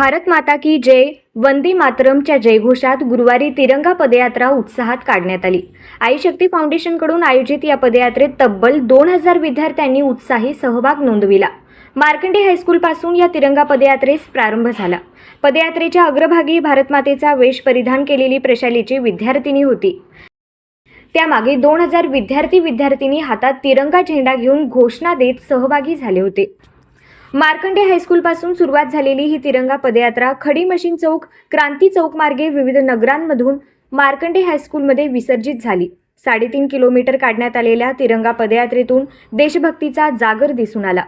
भारत माता की जय वंदे मातरमच्या जयघोषात गुरुवारी तिरंगा पदयात्रा उत्साहात काढण्यात आली। आई शक्ती फाउंडेशनकडून आयोजित या पदयात्रेत तब्बल 2000 विद्यार्थ्यांनी उत्साही सहभाग नोंदविला। मार्कंडे हायस्कूल पासून या तिरंगा पदयात्रेस प्रारंभ झाला। पदयात्रेच्या अग्रभागी भारतमातेचा वेश परिधान केलेली प्रशालेची विद्यार्थिनी होती। त्यामागे 2000 विद्यार्थी-विद्यार्थिनी हातात तिरंगा झेंडा घेऊन घोषणा देत सहभागी झाले होते। मार्कंडे हायस्कूल पासून सुरुवात झालेली ही तिरंगा पदयात्रा खडी मशीन चौक, क्रांती चौक मार्गे विविध नगरांमधून मार्कंडे हायस्कूलमध्ये विसर्जित झाली। 3.5 किलोमीटर काढण्यात आलेल्या तिरंगा पदयात्रेतून देशभक्तीचा जागर दिसून आला।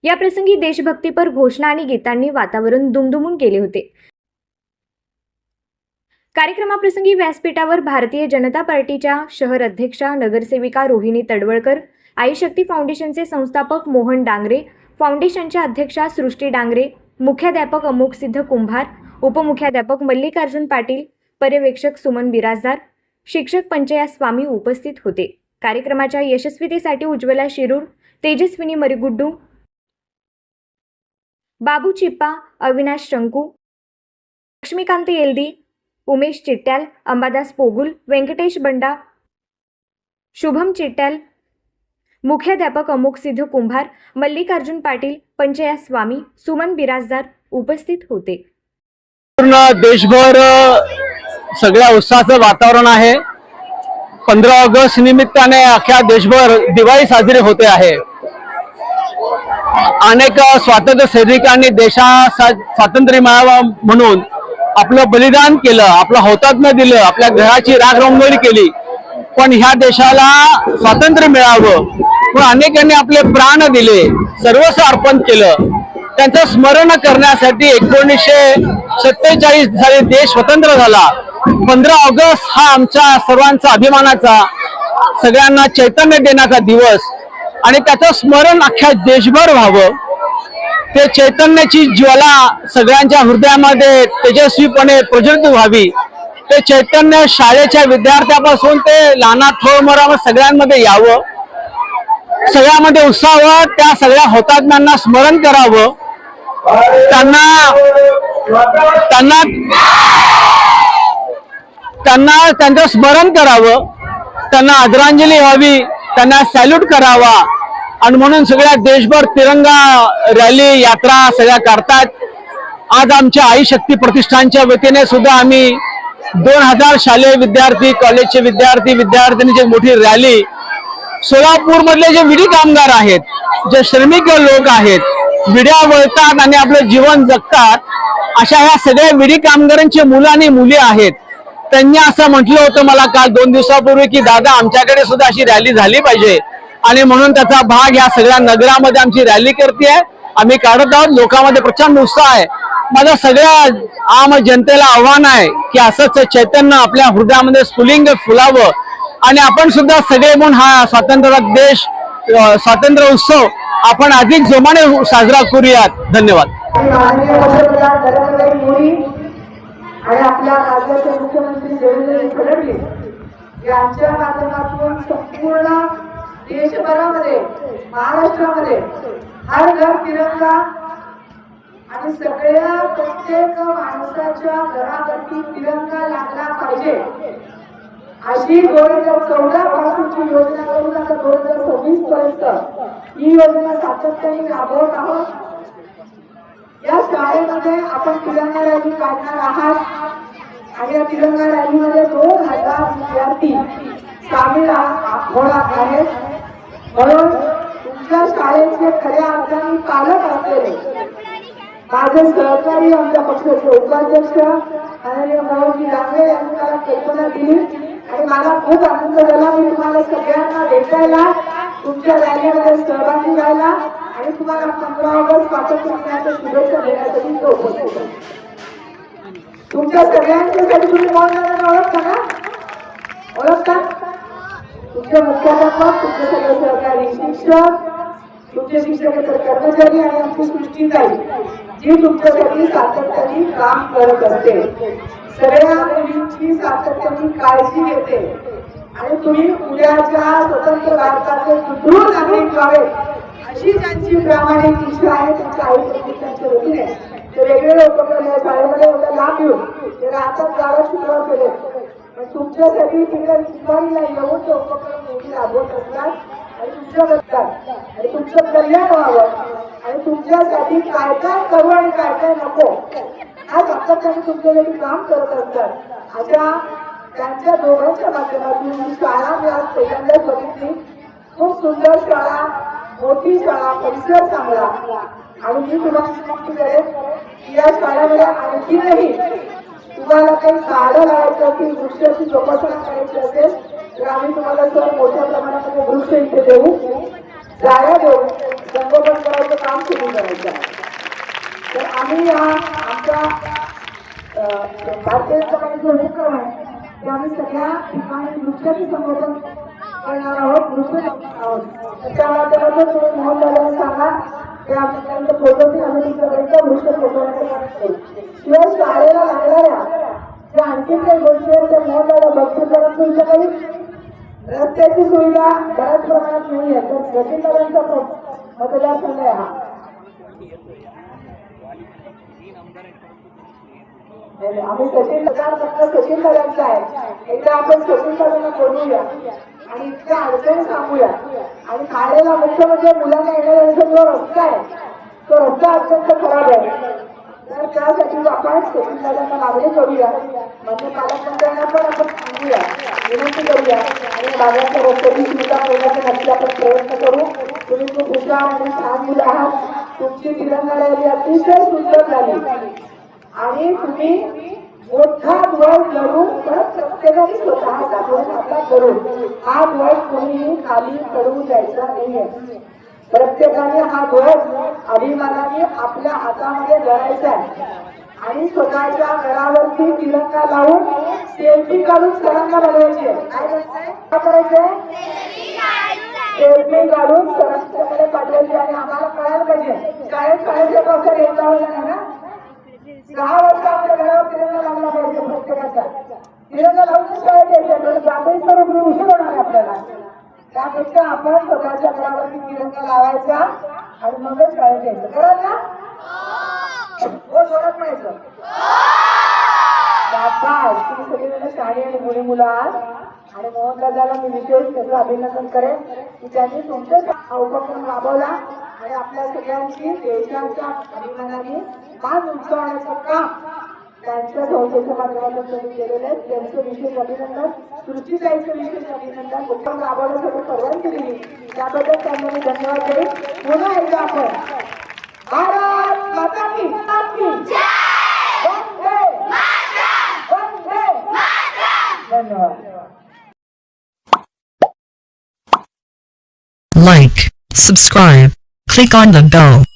या प्रसंगी देशभक्तीपर घोषणा आणि गीतांनी वातावरण दुमदुमून गेले होते। कार्यक्रमाप्रसंगी व्यासपीठावर भारतीय जनता पार्टीच्या शहर अध्यक्षा नगरसेविका रोहिणी तडवळकर, आई शक्ती फाउंडेशनचे संस्थापक मोहन डांगरे, फाउंडेशनच्या अध्यक्षा सृष्टी डांगरे, मुख्याध्यापक अमोघसिद्ध कुंभार, उपमुख्याध्यापक मल्लिकार्जुन पाटील, पर्यवेक्षक सुमन बिराजदार, शिक्षक पंचया स्वामी उपस्थित होते। कार्यक्रमाच्या यशस्वीतेसाठी उज्ज्वला शिरूर, तेजस्विनी मरिगुड्डू, बाबू चिप्पा, अविनाश शंकू, लक्ष्मीकांत येल्दी, उमेश चिट्ट्याल, अंबादास पोगुल, व्यंकटेश बंडा, शुभम चिट्ट्याल, मुख्याध्यापक अमोघसिद्ध कुंभार, मल्लिकार्जुन पाटील, पंचया स्वामी, सुमन बिराजदार उपस्थित होते। पूर्ण देशभर सगळ्या उत्साहाचं वातावरण आहे। 15 ऑगस्ट निमित्ताने अख्ख्या देशभर दिवाळी साजरी होते आहे। अनेक स्वातंत्र्य सैनिकांनी देशाचा स्वातंत्र्य मिळावं म्हणून आपलं बलिदान केलं, आपलं हौतात्म्य दिलं, आपल्या घराची राख रंगोळी केली। पण ह्या देशाला स्वातंत्र्य मिळावं म्हणून अनेकांनी आपले प्राण दिले, सर्वस्व अर्पण केलं। त्यांचं स्मरण करण्यासाठी 1947 साली देश स्वतंत्र झाला। 15 ऑगस्ट हा आमच्या सर्वांचा अभिमानाचा, सगळ्यांना चैतन्य देण्याचा दिवस आणि त्याचं स्मरण अख्ख्या देशभर व्हावं। ते चैतन्याची ज्वाला सगळ्यांच्या हृदयामध्ये तेजस्वीपणे प्रज्वलित व्हावी। ते चैतन्य शाळेच्या विद्यार्थ्यापासून ते लहाना थोरमोरा सगळ्यांमध्ये यावं, सगळ्यांमध्ये उत्साह, त्या सगळ्या हुतात्म्यांना स्मरण करावं, त्यांचं स्मरण करावं, त्यांना आदरांजली व्हावी, त्यांना सॅल्यूट करावा। आणि म्हणून सगळ्या देशभर तिरंगा रॅली यात्रा सगळ्या करतात। आज आमच्या आई शक्ती प्रतिष्ठानच्या वतीने सुद्धा आम्ही 2000 शालेय विद्यार्थी, कॉलेजचे विद्यार्थ्यांची मोठी रॅली, सोलापूर मधले जे विडी कामगार आहेत, जे श्रमिक लोक आहेत, विड्या वळतात आणि आपलं जीवन जगतात, अशा ह्या सगळ्या विडी कामगारांची मुलं आणि मुली आहेत। त्यांनी असं म्हटलं होतं मला काल 2 दिवसापूर्वी की दादा आमच्याकडे सुद्धा अशी रॅली झाली पाहिजे आणि म्हणून त्याचा भाग या सगळ्या नगरामध्ये आमची रॅली करते आहे, आम्ही काढत आहोत। लोकांमध्ये प्रचंड उत्साह आहे। माझं सगळ्या आम जनतेला आव्हान आहे की असंच चैतन्य आपल्या हृदयामध्ये स्फुलिंग फुलावं आणि आपण सुद्धा सगळे म्हणून हा स्वातंत्र्य उत्सव आपण अधिक जोमाने साजरा करूयात। धन्यवाद। आणि आपल्या राज्याचे मुख्यमंत्री देवेंद्र फडणवीस यांच्या माध्यमातून संपूर्ण देशभरामध्ये, महाराष्ट्रामध्ये हर घर तिरंगा आणि सगळ्या प्रत्येक माणसाच्या घरावरती तिरंगा लागला पाहिजे अशी 2014 पासूनची योजना करून आता 2026 पर्यंत ही योजना सातत्याने राबवत आहोत। या शाळेमध्ये आपण तिरंगा रॅली काढणार आहात आणि या तिरंगा रॅलीमध्ये 2000 विद्यार्थी सामील होणार आहेत। म्हणून तुमच्या शाळेचे खऱ्या अर्थाने पालक असलेले माझे सहकारी, आमच्या पक्षाचे उपाध्यक्ष आदरणीय मोहनजी डांगरे यांनी मला कल्पना दिली आणि मला खूप आनंद झाला। मी तुम्हाला सगळ्यांना भेटायला, तुमच्या रॅलीमध्ये सहभागी व्हायला आणि तुम्हाला 15 ऑगस्ट स्वातंत्र्य दिनाच्या शुभेच्छा देण्यासाठी उपस्थित आहे। तुमच्या सगळ्यांच्यासाठी तुम्ही मोहनदादांना ओळखता ना? ओळखता? तुमचे मुख्याध्यापक, तुमचे सगळे सहकारी शिक्षक, तुमचे शिक्षकेतर कर्मचारी आणि आमची सृष्टीताई जी तुमच्यासाठी सातत्याने काम करत असते, सगळ्या मुलींची सातत्याने काळजी घेते आणि तुम्ही उद्याच्या स्वतंत्र भारताचे सुदृढ नागरिक व्हावे अशी ज्यांची प्रामाणिक इच्छा आहे त्यांच्या आयुष्याच्या वतीने ते वेगवेगळे उपक्रम या शाळेमध्ये होता लाभ घेऊन ते राहतात गावात सुरुवात केले. पण तुमच्यासाठी तिकडे ठिकाणीला येऊन ते उपक्रम नेहमी राबवत असतात आणि तुमच्या बघतात आणि तुमचं कल्याण व्हावं आणि तुमच्यासाठी काय काय करू आणि काय काय नको हा सातत्याने तुमच्यासाठी काम करत असतात. अशा त्यांच्या दोघांच्या माध्यमातून ही शाळा मी आज पहिल्यांदाच बघितली. खूप सुंदर शाळा, मोठी शाळा, परिसर चांगला आणि मी तुम्हाला विनंती करेन की या शाळेमध्ये आणखीनही तुम्हाला काही झाडं लावायचं की वृक्षाची जोपासना करायची असेल तर आम्ही तुम्हाला सर मोठ्या प्रमाणामध्ये वृक्ष इथे देऊ, जाळ्या देऊ, संगोपन करायचं काम सुरू करायचं आहे. तर आम्ही हा आमचा भारतीय जनता पार्टीचा उपक्रम आहे की आम्ही सगळ्या ठिकाणी वृक्षाचे संगोपन करणार आहोत, वृक्ष लावणार आहोत. त्या माध्यमातून तुम्ही मोहन दादाला सांगा की आमच्यापर्यंत फोटोची आम्ही तुमच्यापर्यंत वृक्ष पोहोचवण्याचा प्रयत्न करू. शिवाय शाळेला लागणाऱ्या ज्या आणखी काही गोष्टी आहेत त्या मोहन दादा बघतील, परंतु इथं काही रस्त्याची सुविधा बऱ्याच प्रमाणात नाही आहे. तर सचिन दादांचा मतदारसंघ आहे हा. आम्ही सचिन दादांचा आहे. एकदा आपण सचिन दादांना बोलूया आणि इतक्या अडचणी सांगूया. आणि शाळेला मुख्य म्हणजे मुलांना येण्याचा जो रस्ता आहे तो रस्ता अत्यंत खराब आहे. तर त्यासाठी आपण सचिन दादांना मागणी करूया, म्हणजे पालकमंत्र्यांना पण आपण सांगूया, विनंती करूया आणि भागाच्या रस्त्याची सुविधा करण्याचा नक्की आपण प्रयत्न करू. तुम्ही खूप हुशार आणि छान मुलं आहात. तुमची तिरंगा रॅली अतिशय सुंदर झाली आणि तुम्ही मोठा ध्वज धरून परत प्रत्येकाने स्वतःचा ध्वज हातात धरून हा ध्वज कोणीही खाली पडवू द्यायचा नाहीये. प्रत्येकाने हा ध्वज अभिमानाने आपल्या हातामध्ये धरायचा आहे आणि स्वतःच्या घरावरती तिरंगा लावून सेल्फी काढून सरांना बनवायचे. काय करायचंय? सेल्फी काढून सरांच्याकडे पाठवायची आणि आम्हाला कळायला पाहिजे शाळेच्या प्रकारे येत नाही ना. 6 वर्ष आपल्या घरावर तिरंगा लागला पाहिजे प्रत्येकाचा. तिरंगा लावून शाळेत यायचं जातही तर उशीर होणार आहे आपल्याला. त्यापेक्षा आपण स्वतःच्या घरावरती तिरंगा लावायचा आणि मगच शाळेत यायचं. कराल ना? हो, जोरात म्हणायचं. तुम्ही सगळेजण शाळे आणि मुली मुलं आहात आणि मोहन दादाला मी विशेष त्याचं अभिनंदन करेन की त्यांनी तुमचा हा उपक्रम राबवला आणि आपल्या सगळ्यांची देशाच्या अभिमानाने मान उंचावण्याचं काम त्यांच्या संस्थेच्या माध्यमातून त्यांनी केलेलं आहे. त्यांचं विशेष अभिनंदन. सृष्टीताईचं विशेष अभिनंदन. उपक्रम राबवण्यासाठी परवानगी दिली त्याबद्दल त्यांना मी धन्यवाद देईन. पुन्हा एकदा आपण भारत माता की वंदे वंदे धन्यवाद. Like, subscribe, click on the bell.